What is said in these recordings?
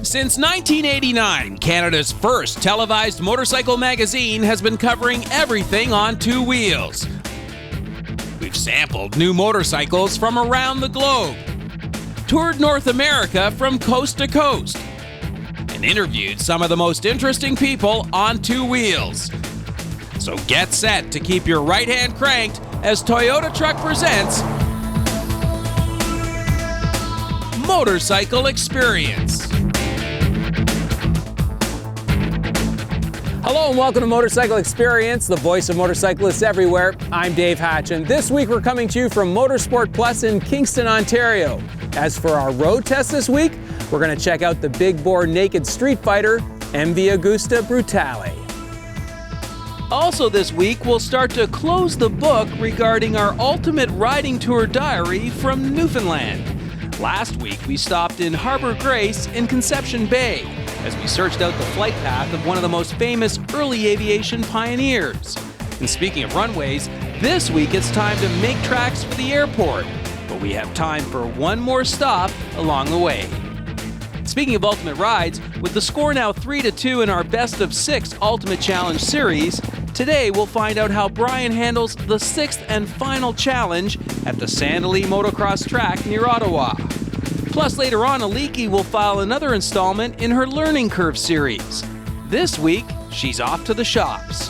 Since 1989, Canada's first televised motorcycle magazine has been covering everything on two wheels. We've sampled new motorcycles from around the globe, toured North America from coast to coast, and interviewed some of the most interesting people on two wheels. So get set to keep your right hand cranked as Toyota Truck presents Motorcycle Experience. Hello and welcome to Motorcycle Experience, the voice of motorcyclists everywhere. I'm Dave Hatch, and this week we're coming to you from Motorsport Plus in Kingston, Ontario. As for our road test this week, we're going to check out the big bore naked street fighter, MV Agusta Brutale. Also this week, we'll start to close the book regarding our ultimate riding tour diary from Newfoundland. Last week, we stopped in Harbour Grace in Conception Bay as we searched out the flight path of one of the most famous early aviation pioneers. And speaking of runways, this week it's time to make tracks for the airport, but we have time for one more stop along the way. Speaking of ultimate rides, with the score now 3-2 in our Best of 6 Ultimate Challenge series, today we'll find out how Brian handles the 6th and final challenge at the Sandalye Motocross track near Ottawa. Plus, later on, Aliki will file another installment in her Learning Curve series. This week, she's off to the shops,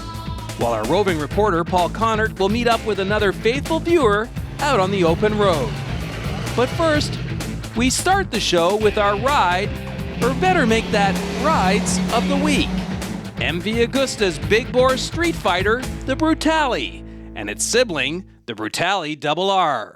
while our roving reporter, Paul Connert, will meet up with another faithful viewer out on the open road. But first, we start the show with our ride, or better make that rides of the week. MV Agusta's big bore street fighter, the Brutale, and its sibling, the Brutale RR.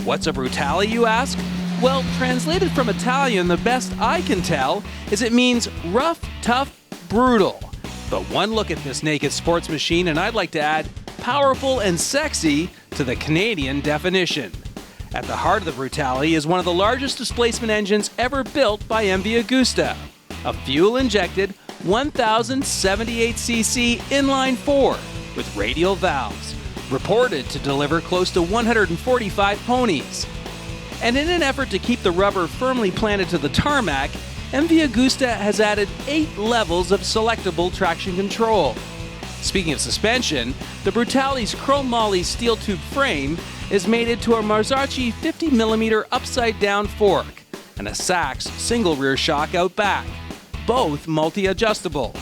What's a Brutale, you ask? Well, translated from Italian, the best I can tell is it means rough, tough, brutal. But one look at this naked sports machine and I'd like to add powerful and sexy to the Canadian definition. At the heart of the Brutale is one of the largest displacement engines ever built by MV Agusta, a fuel-injected 1078cc inline-4 with radial valves, reported to deliver close to 145 ponies. And in an effort to keep the rubber firmly planted to the tarmac, MV Agusta has added 8 levels of selectable traction control. Speaking of suspension, the Brutale's chrome moly steel tube frame is mated to a Marzocchi 50mm upside-down fork and a Sachs single rear shock out back, both multi-adjustable.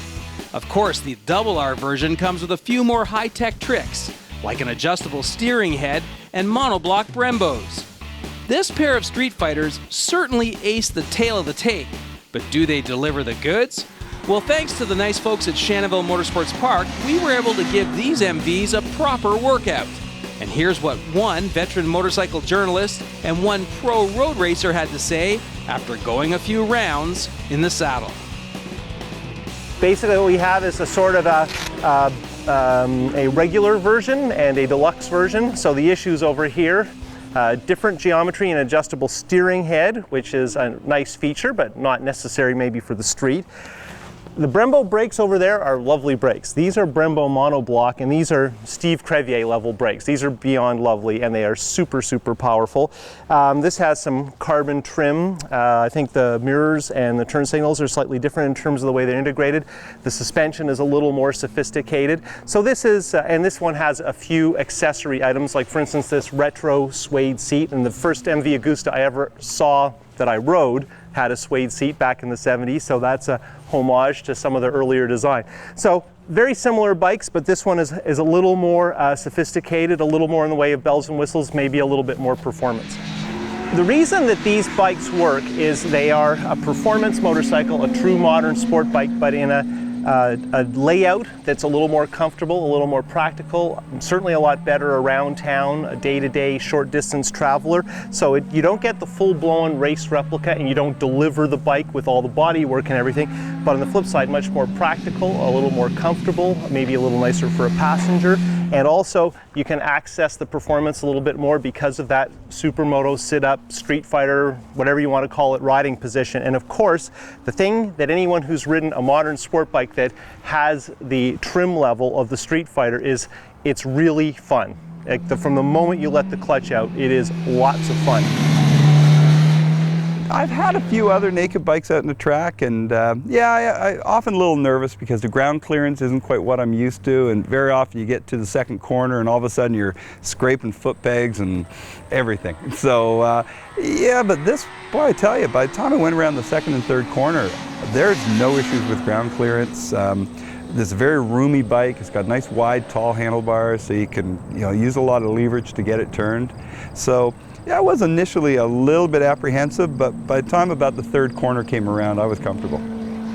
Of course, the RR version comes with a few more high-tech tricks, like an adjustable steering head and monoblock Brembos. This pair of street fighters certainly aced the tail of the tape, but do they deliver the goods? Well, thanks to the nice folks at Shannonville Motorsports Park, we were able to give these MVs a proper workout. And here's what one veteran motorcycle journalist and one pro road racer had to say after going a few rounds in the saddle. Basically what we have is a sort of a regular version and a deluxe version. So the issues over here, different geometry and adjustable steering head, which is a nice feature, but not necessary maybe for the street. The Brembo brakes over there are lovely brakes. These are Brembo monoblock, and these are Steve Crevier level brakes. These are beyond lovely, and they are super, super powerful. This has some carbon trim. I think the mirrors and the turn signals are slightly different in terms of the way they're integrated. The suspension is a little more sophisticated. So this is, and this one has a few accessory items, like for instance this retro suede seat, and the first MV Agusta I ever saw that I rode had a suede seat back in the 70s, so that's a homage to some of the earlier design. So very similar bikes, but this one is a little more sophisticated, a little more in the way of bells and whistles, maybe a little bit more performance. The reason that these bikes work is they are a performance motorcycle, a true modern sport bike, but in a layout that's a little more comfortable, a little more practical, certainly a lot better around town, a day-to-day short distance traveler. So you don't get the full-blown race replica and you don't deliver the bike with all the body work and everything, but on the flip side, much more practical, a little more comfortable, maybe a little nicer for a passenger, And also you can access the performance a little bit more because of that supermoto, sit-up, street fighter, whatever you want to call it, riding position. And of course, the thing that anyone who's ridden a modern sport bike that has the trim level of the street fighter is it's really fun. From the moment you let the clutch out, it is lots of fun. I've had a few other naked bikes out in the track, and I often a little nervous because the ground clearance isn't quite what I'm used to, and very often you get to the second corner and all of a sudden you're scraping foot pegs and everything. So yeah, but this, boy, I tell you, by the time I went around the second and third corner, there's no issues with ground clearance. This is a very roomy bike. It's got nice wide tall handlebars, so you can use a lot of leverage to get it turned. So yeah, I was initially a little bit apprehensive, but by the time about the third corner came around, I was comfortable.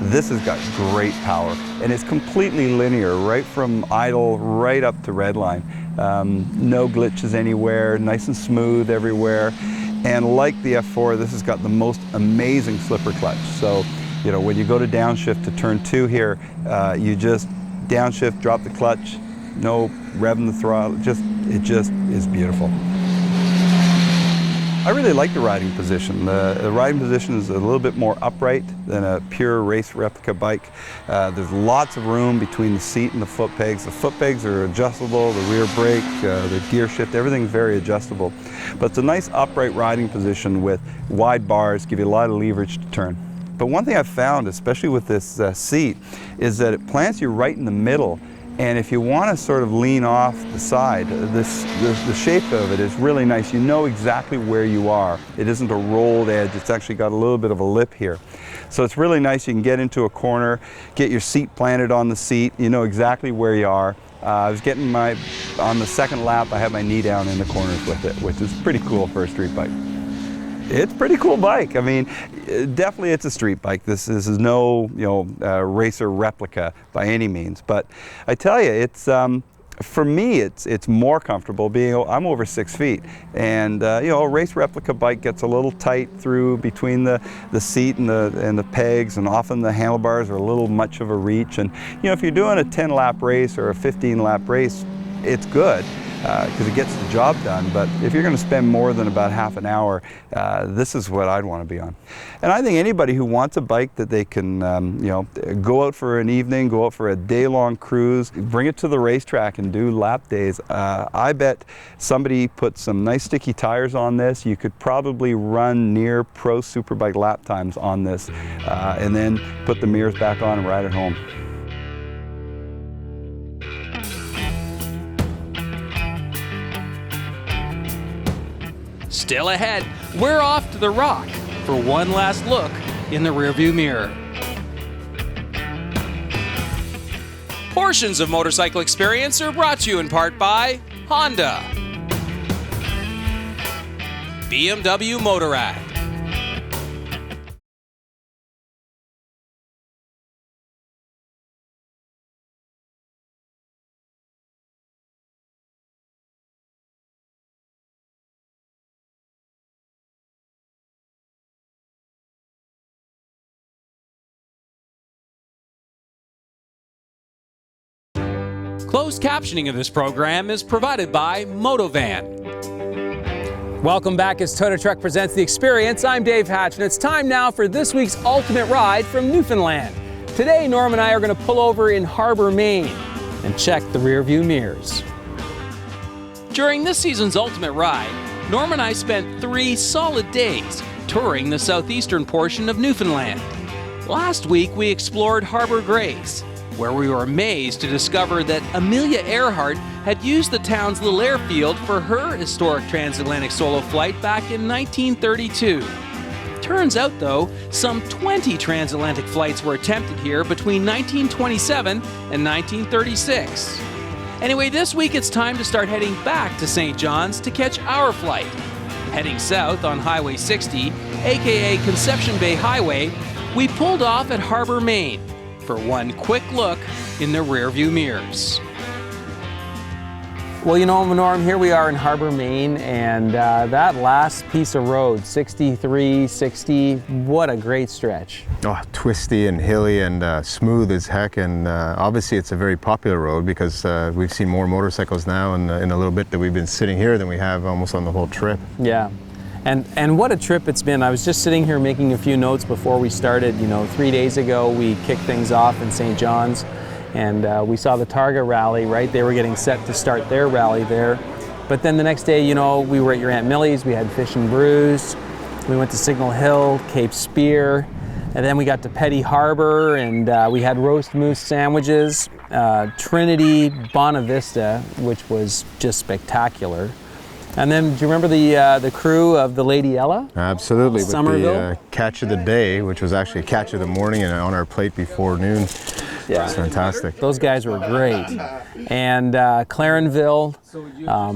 This has got great power, and it's completely linear, right from idle right up to redline. No glitches anywhere, nice and smooth everywhere. And like the F4, this has got the most amazing slipper clutch. So, when you go to downshift to turn 2 here, you just downshift, drop the clutch, no revving the throttle, it just is beautiful. I really like the riding position. The riding position is a little bit more upright than a pure race replica bike. There's lots of room between the seat and the foot pegs. The foot pegs are adjustable, the rear brake, the gear shift, everything's very adjustable. But it's a nice upright riding position with wide bars, give you a lot of leverage to turn. But one thing I've found, especially with this seat, is that it plants you right in the middle. And if you want to sort of lean off the side, the shape of it is really nice. You know exactly where you are. It isn't a rolled edge. It's actually got a little bit of a lip here. So it's really nice. You can get into a corner, get your seat planted on the seat. You know exactly where you are. I was getting on the second lap, I had my knee down in the corners with it, which is pretty cool for a street bike. It's a pretty cool bike. I mean, definitely it's a street bike. This is no, racer replica by any means. But I tell you, it's for me, it's more comfortable being. I'm over 6 feet, and a race replica bike gets a little tight through between the seat and the pegs, and often the handlebars are a little much of a reach. And if you're doing a 10-lap race or a 15-lap race, it's good. Because it gets the job done, but if you're going to spend more than about half an hour, this is what I'd want to be on. And I think anybody who wants a bike that they can, go out for an evening, go out for a day-long cruise, bring it to the racetrack and do lap days. I bet somebody put some nice sticky tires on this, you could probably run near pro superbike lap times on this, and then put the mirrors back on and ride it home. Still ahead, we're off to the Rock for one last look in the rearview mirror. Portions of Motorcycle Experience are brought to you in part by Honda, BMW Motorrad, Closed captioning of this program is provided by Motovan. Welcome back as Toyota Truck presents The Experience. I'm Dave Hatch, and it's time now for this week's ultimate ride from Newfoundland. Today, Norm and I are going to pull over in Harbour, Maine, and check the rearview mirrors. During this season's ultimate ride, Norm and I spent 3 solid days touring the southeastern portion of Newfoundland. Last week, we explored Harbour Grace, where we were amazed to discover that Amelia Earhart had used the town's little airfield for her historic transatlantic solo flight back in 1932. Turns out, though, some 20 transatlantic flights were attempted here between 1927 and 1936. Anyway, this week it's time to start heading back to St. John's to catch our flight. Heading south on Highway 60, aka Conception Bay Highway, we pulled off at Harbour, Maine, for one quick look in the rearview mirrors. Well, you know, Norm, here we are in Harbor, Maine, and that last piece of road, 63, 60, what a great stretch. Oh, twisty and hilly and smooth as heck, and obviously it's a very popular road because we've seen more motorcycles now in a little bit that we've been sitting here than we have almost on the whole trip. Yeah, and what a trip it's been. I was just sitting here making a few notes before we started. You know, 3 days ago we kicked things off in St. John's. And we saw the Targa rally, right? They were getting set to start their rally there. But then the next day, you know, we were at your Aunt Millie's, we had Fish and Brews, we went to Signal Hill, Cape Spear, and then we got to Petty Harbor, and we had roast moose sandwiches, Trinity, Bonavista, which was just spectacular. And then, do you remember the crew of the Lady Ella? Absolutely, with Somerville? the catch of the day, which was actually a catch of the morning and on our plate before noon. Yeah. It's fantastic. Those guys were great. And Clarenville,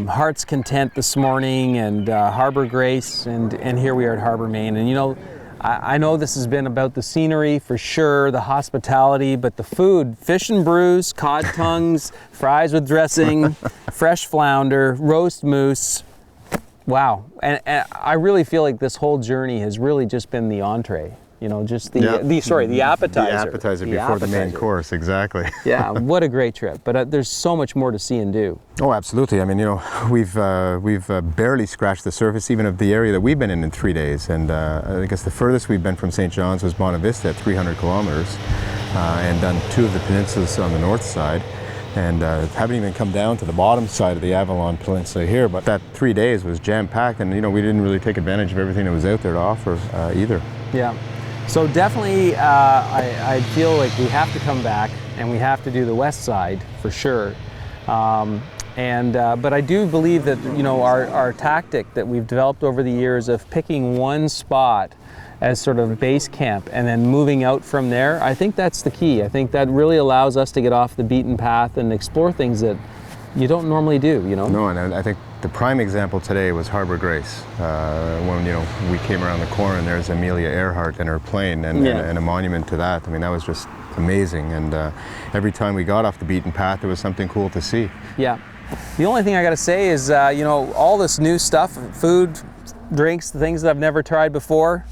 Heart's Content this morning, and Harbor Grace, and here we are at Harbor, Maine. And you know, I know this has been about the scenery for sure, the hospitality, but the food, Fish and Brews, cod tongues, fries with dressing, fresh flounder, roast moose. Wow. And I really feel like this whole journey has really just been the entree. You know, just the appetizer. The appetizer before the main course, exactly. Yeah, what a great trip. But there's so much more to see and do. Oh, absolutely. I mean, you know, we've barely scratched the surface even of the area that we've been in 3 days. And I guess the furthest we've been from St. John's was Bonavista at 300 kilometers and done 2 of the peninsulas on the north side. And haven't even come down to the bottom side of the Avalon Peninsula here, but that 3 days was jam-packed, and you know, we didn't really take advantage of everything that was out there to offer either. Yeah. So definitely, I feel like we have to come back and we have to do the west side for sure. But I do believe that, you know, our tactic that we've developed over the years of picking one spot as sort of base camp and then moving out from there, I think that's the key. I think that really allows us to get off the beaten path and explore things that you don't normally do, you know? No, and I think the prime example today was Harbor Grace. When, you know, we came around the corner and there's Amelia Earhart and her plane and a monument to that. I mean, that was just amazing. And every time we got off the beaten path, there was something cool to see. Yeah. The only thing I got to say is, you know, all this new stuff, food, drinks, things that I've never tried before,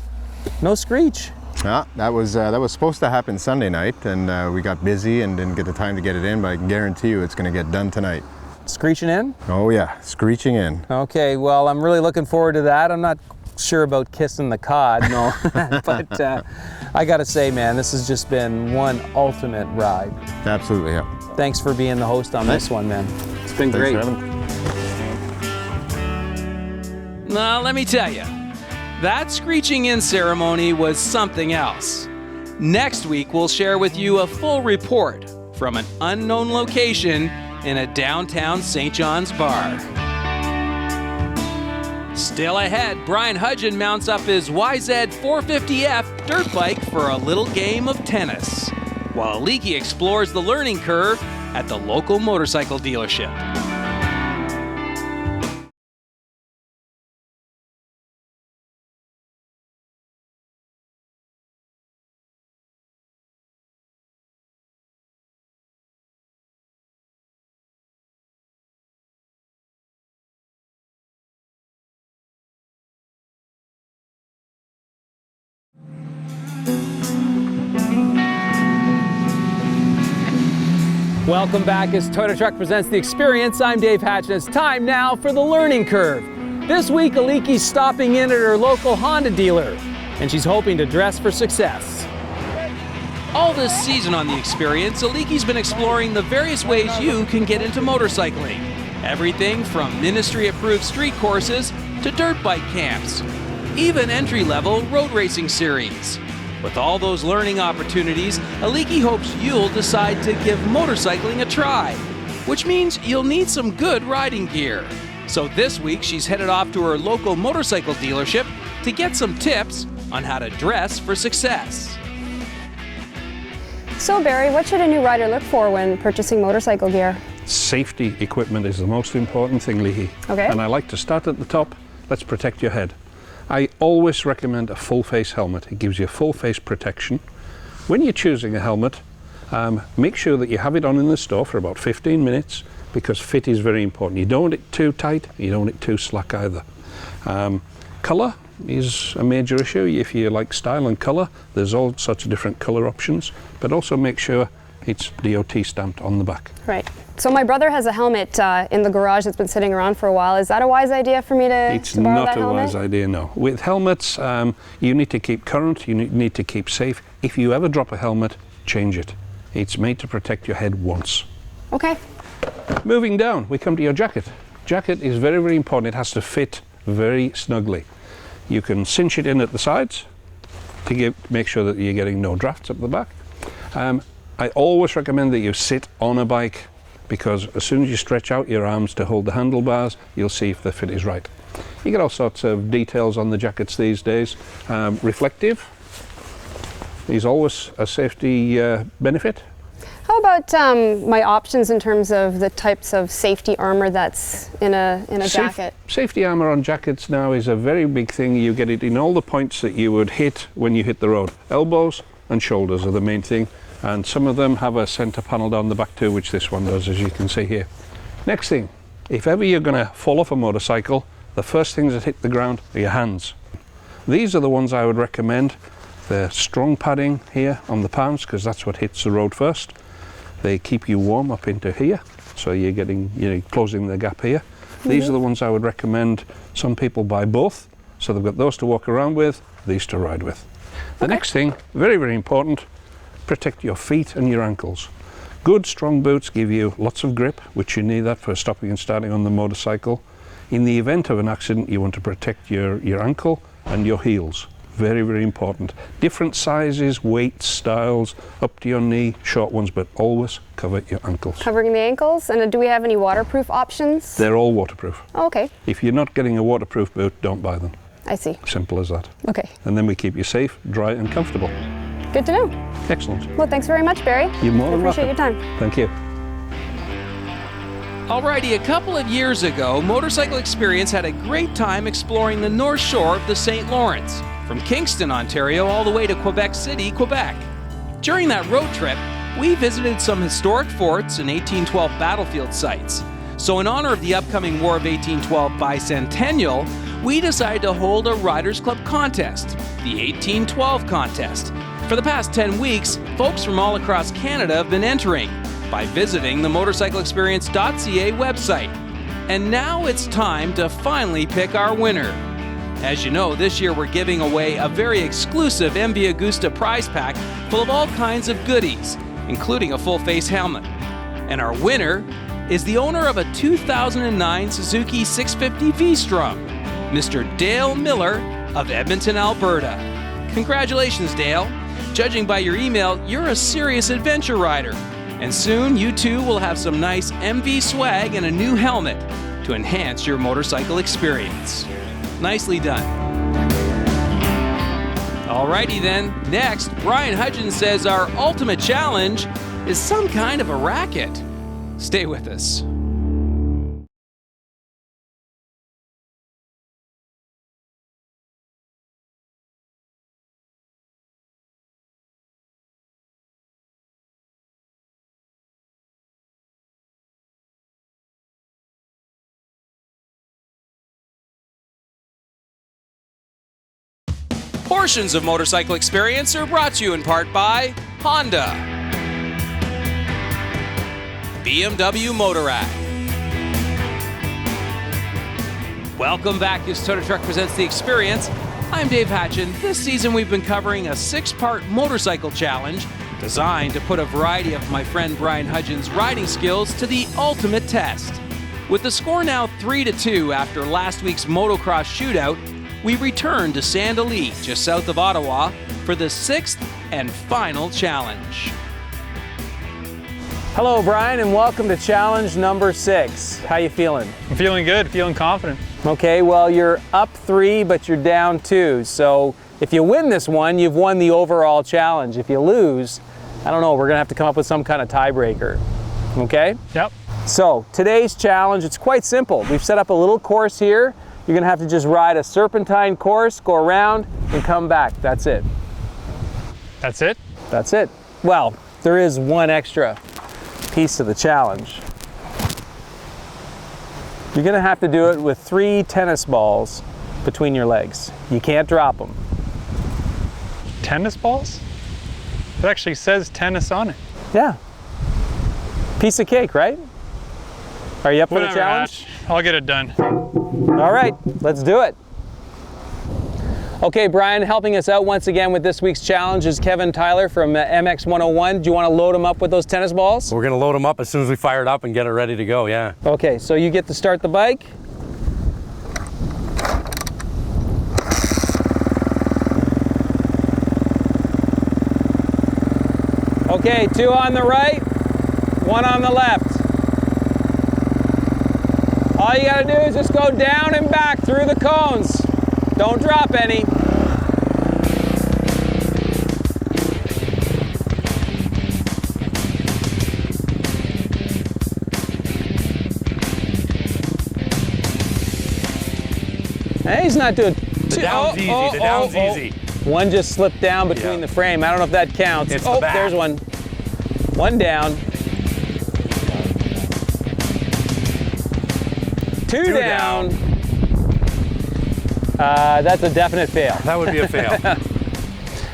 no screech. Yeah, that was supposed to happen Sunday night, and we got busy and didn't get the time to get it in, but I can guarantee you it's going to get done tonight. Screeching in? Oh yeah, screeching in. Okay, well, I'm really looking forward to that. I'm not sure about kissing the cod, no, but I got to say, man, this has just been one ultimate ride. Absolutely, yeah. Thanks for being the host on this one, man. It's been great. Thanks for having me. Now, let me tell you, that screeching in ceremony was something else. Next week, we'll share with you a full report from an unknown location in a downtown St. John's bar. Still ahead, Brian Hudgen mounts up his YZ 450F dirt bike for a little game of tennis, while Leaky explores the learning curve at the local motorcycle dealership. Welcome back as Toyota Truck presents The Experience. I'm Dave Hatch, and it's time now for the learning curve. This week, Aliki's stopping in at her local Honda dealer, and she's hoping to dress for success. All this season on The Experience, Aliki's been exploring the various ways you can get into motorcycling. Everything from ministry-approved street courses to dirt bike camps, even entry-level road racing series. With all those learning opportunities, Aliki hopes you'll decide to give motorcycling a try, which means you'll need some good riding gear. So this week, she's headed off to her local motorcycle dealership to get some tips on how to dress for success. So Barry, what should a new rider look for when purchasing motorcycle gear? Safety equipment is the most important thing, Leahy. Okay. And I like to start at the top. Let's protect your head. I always recommend a full face helmet. It gives you full face protection. When you're choosing a helmet, make sure that you have it on in the store for about 15 minutes. because fit is very important. You don't want it too tight, you don't want it too slack either. Colour is a major issue. If you like style and colour, there's all sorts of different colour options, but also make sure it's DOT stamped on the back. Right. So my brother has a helmet in the garage that's been sitting around for a while. Is that a wise idea for me to borrow that helmet? It's not a wise idea, no. With helmets, you need to keep current, you need to keep safe. If you ever drop a helmet, change it. It's made to protect your head once. Okay. Moving down, we come to your jacket. Jacket is very, very important. It has to fit very snugly. You can cinch it in at the sides to make sure that you're getting no drafts up the back. I always recommend that you sit on a bike, because as soon as you stretch out your arms to hold the handlebars, you'll see if the fit is right. You get all sorts of details on the jackets these days. Reflective is always a safety benefit. How about my options in terms of the types of safety armor that's in a jacket? Safety armor on jackets now is a very big thing. You get it in all the points that you would hit when you hit the road. Elbows and shoulders are the main thing, and some of them have a center panel down the back too, which this one does, as you can see here. Next thing, if ever you're going to fall off a motorcycle, the first things that hit the ground are your hands. These are the ones I would recommend. They're strong padding here on the palms, because that's what hits the road first. They keep you warm up into here, so you're closing the gap here. These are the ones I would recommend. Some people buy both, so they've got those to walk around with, these to ride with. The next thing, very, very important, protect your feet and your ankles. Good strong boots give you lots of grip, which you need that for stopping and starting on the motorcycle. In the event of an accident, you want to protect your ankle and your heels. Very, very important. Different sizes, weights, styles, up to your knee, short ones, but always cover your ankles. Covering the ankles. And do we have any waterproof options? They're all waterproof. Oh, okay. If you're not getting a waterproof boot, don't buy them. I see. Simple as that. Okay. And then we keep you safe, dry and comfortable. Good to know. Excellent. Well, thanks very much, Barry. You're more than welcome. I appreciate your time. Thank you. Alrighty, a couple of years ago, Motorcycle Experience had a great time exploring the North Shore of the St. Lawrence, from Kingston, Ontario, all the way to Quebec City, Quebec. During that road trip, we visited some historic forts and 1812 battlefield sites. So in honor of the upcoming War of 1812 bicentennial, we decided to hold a Riders Club contest, the 1812 contest. For the past 10 weeks, folks from all across Canada have been entering by visiting the motorcycleexperience.ca website. And now it's time to finally pick our winner. As you know, this year we're giving away a very exclusive MV Agusta prize pack full of all kinds of goodies, including a full-face helmet. And our winner is the owner of a 2009 Suzuki 650 V-Strom, Mr. Dale Miller of Edmonton, Alberta. Congratulations, Dale. Judging by your email, you're a serious adventure rider. And soon you too will have some nice MV swag and a new helmet to enhance your motorcycle experience. Nicely done. Alrighty then, next, Brian Hudgens says our ultimate challenge is some kind of a racket. Stay with us. Portions of Motorcycle Experience are brought to you in part by Honda, BMW Motorrad. Welcome back as Total Truck presents The Experience. I'm Dave Hatchin. This season we've been covering a 6-part motorcycle challenge designed to put a variety of my friend Brian Hudgens' riding skills to the ultimate test. With the score now 3-2 after last week's motocross shootout, we return to Saint-Denis, just south of Ottawa, for the 6th and final challenge. Hello, Brian, and welcome to challenge number 6. How you feeling? I'm feeling good, feeling confident. Okay, well, you're up 3, but you're down 2. So if you win this one, you've won the overall challenge. If you lose, I don't know, we're gonna have to come up with some kind of tiebreaker. Okay? Yep. So today's challenge, it's quite simple. We've set up a little course here. You're gonna have to just ride a serpentine course, go around, and come back. That's it. That's it? That's it. Well, there is one extra piece to the challenge. You're gonna have to do it with 3 tennis balls between your legs. You can't drop them. Tennis balls? It actually says tennis on it. Yeah. Piece of cake, right? Are you up for the Whatever, challenge? Hatch. I'll get it done. All right, let's do it. Okay, Brian, helping us out once again with this week's challenge is Kevin Tyler from MX 101. Do you want to load him up with those tennis balls? We're gonna load them up as soon as we fire it up and get it ready to go, yeah. Okay, so you get to start the bike. Okay, 2 on the right, 1 on the left. All you gotta do is just go down and back through the cones. Don't drop any. Hey, he's not doing The down's easy, the down's easy. One just slipped down between Yeah. the frame. I don't know if that counts. It's the back. There's one. One down. Two down. That's a definite fail. That would be a fail.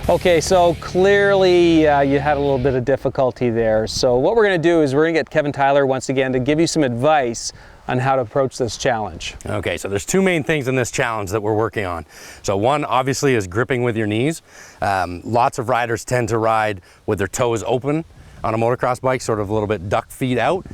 Okay, so clearly you had a little bit of difficulty there. So what we're going to do is we're going to get Kevin Tyler once again to give you some advice on how to approach this challenge. Okay, so there's 2 main things in this challenge that we're working on. So one obviously is gripping with your knees. Lots of riders tend to ride with their toes open on a motocross bike, sort of a little bit duck feet out,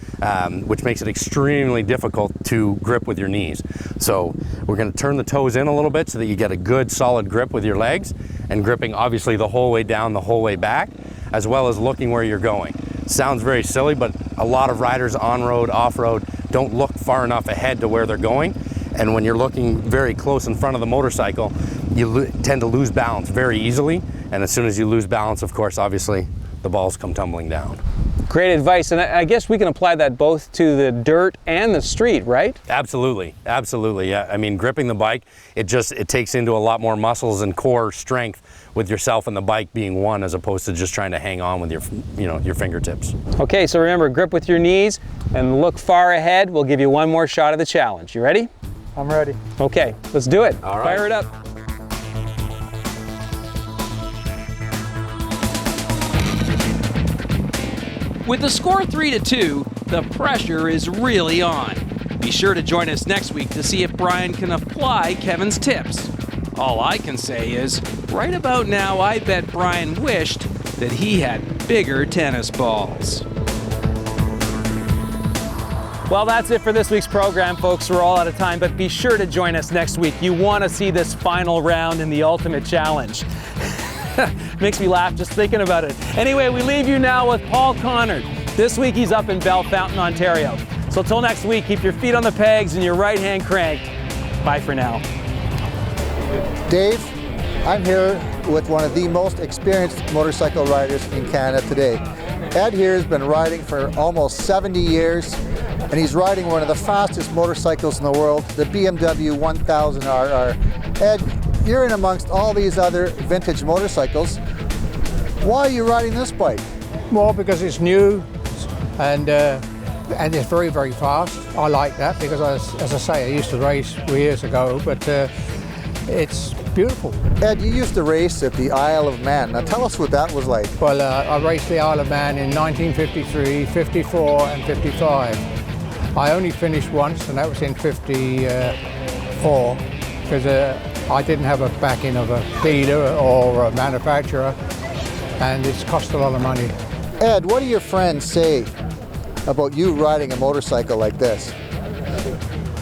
which makes it extremely difficult to grip with your knees. So we're going to turn the toes in a little bit so that you get a good solid grip with your legs, and gripping obviously the whole way down, the whole way back, as well as looking where you're going. Sounds very silly, but a lot of riders on-road, off-road don't look far enough ahead to where they're going. And when you're looking very close in front of the motorcycle, you tend to lose balance very easily. And as soon as you lose balance, of course, obviously, the balls come tumbling down. Great advice, and I guess we can apply that both to the dirt and the street, right? Absolutely, absolutely, yeah. I mean, gripping the bike, it takes into a lot more muscles and core strength with yourself and the bike being one, as opposed to just trying to hang on with your fingertips. Okay, so remember, grip with your knees and look far ahead. We'll give you one more shot of the challenge. You ready? I'm ready. Okay, let's do it. All right. Fire it up. With the score 3-2, the pressure is really on. Be sure to join us next week to see if Brian can apply Kevin's tips. All I can say is, right about now I bet Brian wished that he had bigger tennis balls. Well, that's it for this week's program, folks. We're all out of time, but be sure to join us next week. You want to see this final round in the Ultimate Challenge. Makes me laugh just thinking about it. Anyway, we leave you now with Paul Connard. This week he's up in Bellefontaine, Ontario. So till next week, keep your feet on the pegs and your right hand cranked. Bye for now. Dave, I'm here with one of the most experienced motorcycle riders in Canada today. Ed here has been riding for almost 70 years, and he's riding one of the fastest motorcycles in the world, the BMW 1000RR. Ed, you're in amongst all these other vintage motorcycles. Why are you riding this bike? Well, because it's new and it's very, very fast. I like that because, as I say, I used to race years ago, but it's beautiful. Ed, you used to race at the Isle of Man. Now tell us what that was like. Well, I raced the Isle of Man in 1953, 54 and 55. I only finished once, and that was in 54, because I didn't have a backing of a dealer or a manufacturer, and it's cost a lot of money. Ed, what do your friends say about you riding a motorcycle like this?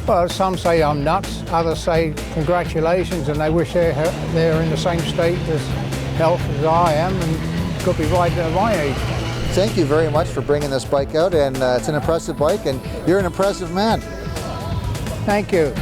Well, some say I'm nuts, others say congratulations, and they wish they're in the same state of health as I am and could be riding at my age. Thank you very much for bringing this bike out, and it's an impressive bike, and you're an impressive man. Thank you.